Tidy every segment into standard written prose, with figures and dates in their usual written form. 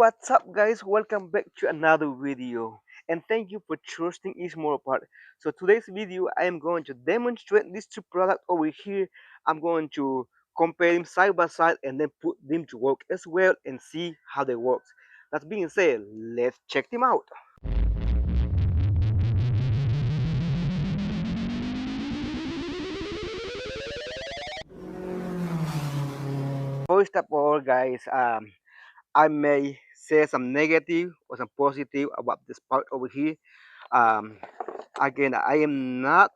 what's up, guys? Welcome back to another video, and thank you for trusting is more part. So today's video, I am going to demonstrate these two products over here. I'm going to compare them side by side and then put them to work as well and see how they work. That being said, let's check them out. First of all, guys, I may say some negative or some positive about this part over here. Um, Again, I am not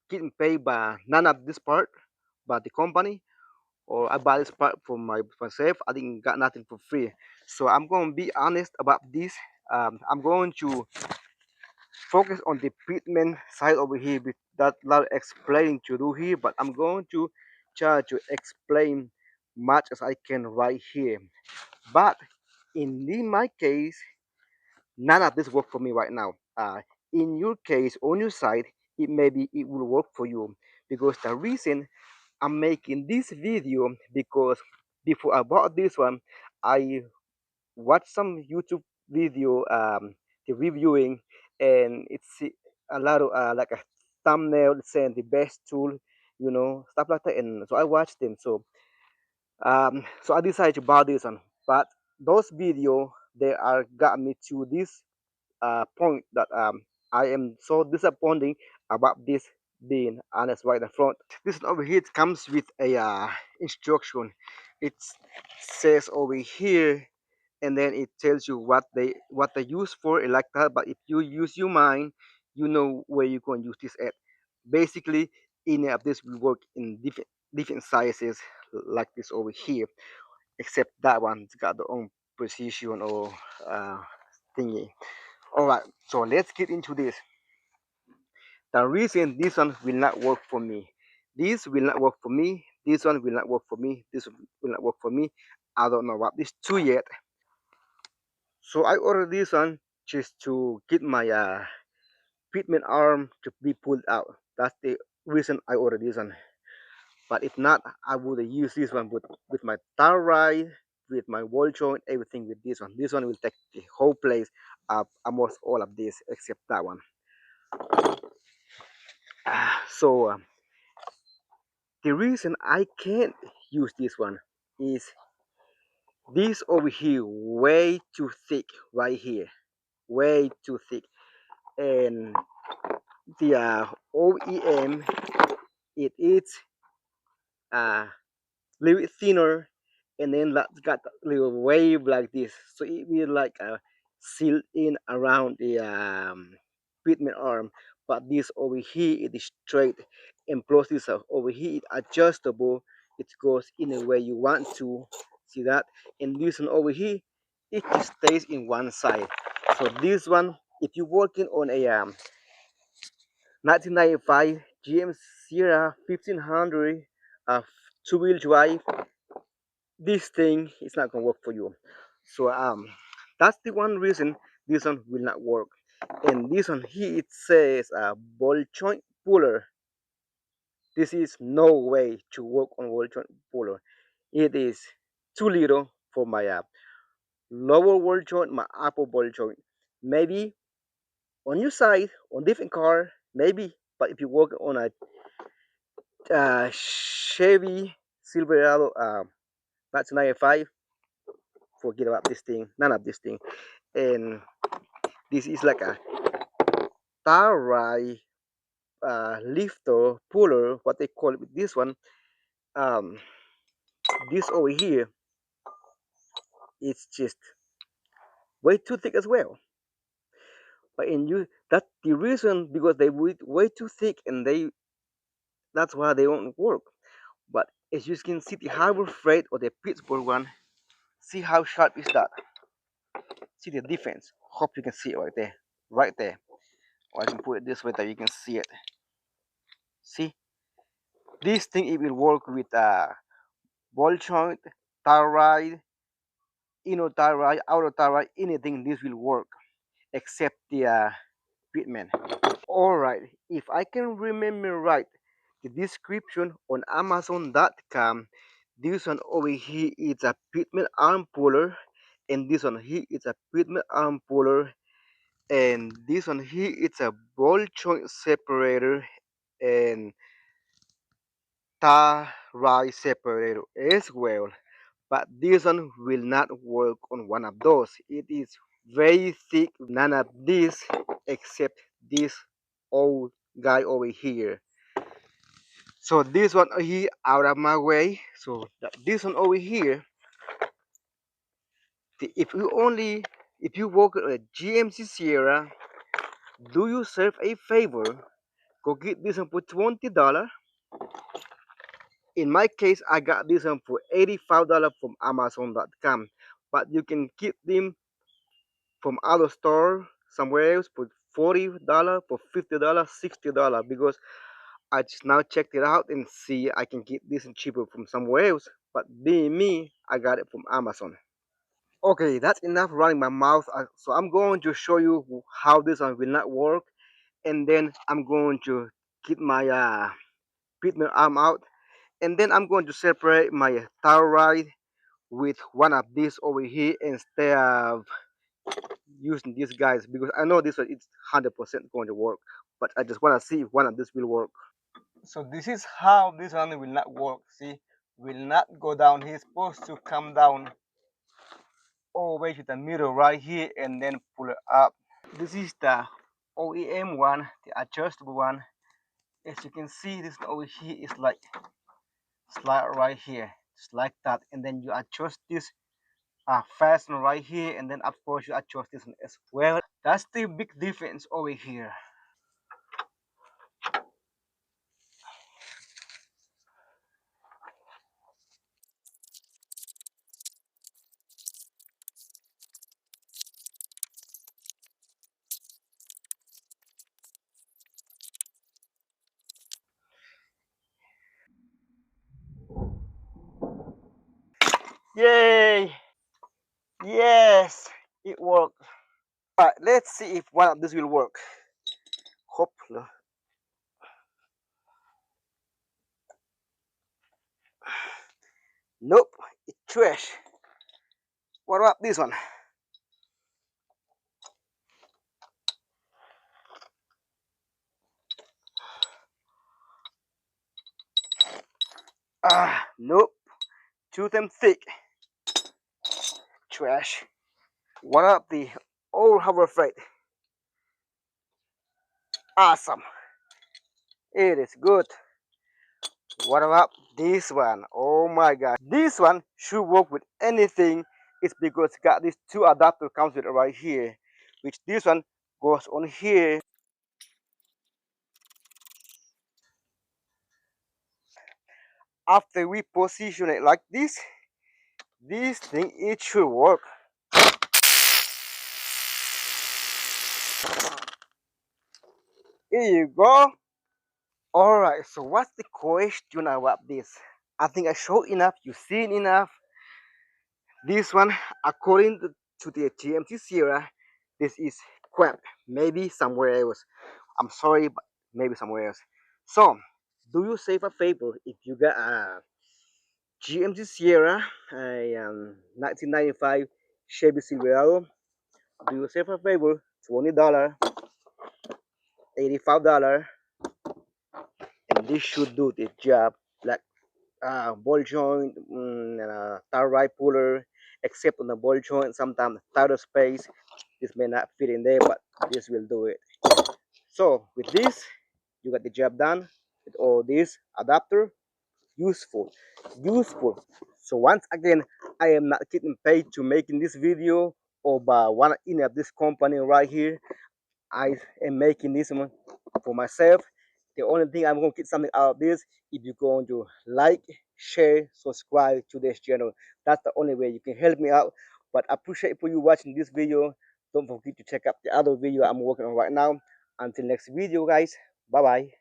getting paid by none of this part by the company, or I buy this part for myself. I didn't got nothing for free. So I'm going to be honest about this. I'm going to focus on the Pitman side over here with that lot of explaining to do here, but I'm going to try to explain much as I can right here. But in my case, none of this work for me right now. In your case, on your side, it will work for you, because the reason I'm making this video, because before I bought this one, I watched some YouTube video, the reviewing, and it's a lot of like a thumbnail saying the best tool, stuff like that. And so I watched them. So I decided to buy this one. But those video they are got me to this point that I am so disappointing about this, being honest right in front. This over here, it comes with a instruction. It says over here, and then it tells you what they use for it, like that. But if you use your mind, you know where you're going to use this at. Basically, any of this will work in different sizes, like this over here, except that one, it's got their own precision or uh, thingy. All right, so let's get into this. The reason this one will not work for me, this will not work for me, this one will not work for me, this will not work for me. I don't know about these two yet. So I ordered this one just to get my Pitman arm to be pulled out. That's the reason I ordered this one. But if not, I would use this one with my tar ride, with my wall joint, everything with this one. This one will take the whole place of almost all of this except that one. So the reason I can't use this one is this over here way too thick right here, way too thick. And the OEM, it is a little bit thinner, and then got a little wave like this, so it will like sealed in around the treatment arm. But this over here, it is straight, and plus this over here, it adjustable. It goes in a way you want to see that. And this one over here, it just stays in one side. So this one, if you're working on a 1995 GM Sierra 1500 uh, two-wheel drive, this thing is not gonna work for you. So that's the one reason this one will not work. And this one here, it says ball joint puller. This is no way to work on ball joint puller. It is too little for my lower ball joint, my upper ball joint. Maybe on your side, on different car, maybe. But if you work on a Chevy Silverado 1995, forget about this thing. None of this thing. And this is like a Tarai lifter puller, what they call it with this one. Um, this over here, it's just way too thick as well. But in you, that's the reason, because they way too thick, and that's why they won't work. But as you can see, the Harbor Freight or the Pittsburgh one, see how sharp is that? See the difference? Hope you can see it right there, right there. Or I can put it this way that you can see it. See, this thing, it will work with ball joint, thyroid, inner thyroid, outer thyroid, anything. This will work except the Pitman. All right, if I can remember right, the description on Amazon.com, this one over here is a Pitman arm puller, and this one here is a Pitman arm puller, and this one here it's a ball joint separator and tie rod separator as well. But this one will not work on one of those. It is very thick, none of this except this old guy over here. So this one here out of my way. So this one over here, if you only if you work at a GMC Sierra, do yourself a favor, go get this one for $20. In my case, I got this one for $85 from Amazon.com. But you can get them from other store somewhere else for $40, for $50, $60, because I just now checked it out and see I can get this cheaper from somewhere else. But being me, I got it from Amazon. Okay, that's enough running my mouth. So I'm going to show you how this one will not work, and then I'm going to get my Pitman arm out, and then I'm going to separate my thyroid with one of these over here instead of using these guys, because I know this one it's 100% going to work, but I just want to see if one of this will work. So this is how this one will not work. See, will not go down. He's supposed to come down all the way to the middle right here and then pull it up. This is the OEM one, the adjustable one. As you can see, this over here is like slide right here, just like that, and then you adjust this fasten right here, and then of course you adjust this one as well. That's the big difference over here. Yay! Yes, it worked. All right, let's see if one of this will work. Hope. Nope, it's trash. What about this one? Nope, too damn thick. Trash. What about the old Harbor Freight? Awesome. It is good. What about this one? Oh my god. This one should work with anything. It's because it's got these two adapter comes with it right here. Which this one goes on here. After we position it like this thing it should work. Here you go. Alright, so what's the question about this? I think I showed enough, you've seen enough. This one, according to the GMT Sierra, this is crap. Maybe somewhere else. I'm sorry, but maybe somewhere else. So, do you save a favor if you got a GMT Sierra, a 1995 Chevy Silverado? Do you save a favor? $20, $85, and this should do the job like ball joint, tire ride puller, except on the ball joint, sometimes tire space. This may not fit in there, but this will do it. So with this, you got the job done with all this adapter. Useful, useful. So once again, I am not getting paid to making this video or by one in of this company right here. I am making this one for myself. The only thing I'm going to get something out of this if you're going to like, share, subscribe to this channel. That's the only way you can help me out. But I appreciate for you watching this video. Don't forget to check out the other video I'm working on right now. Until next video, guys. Bye bye.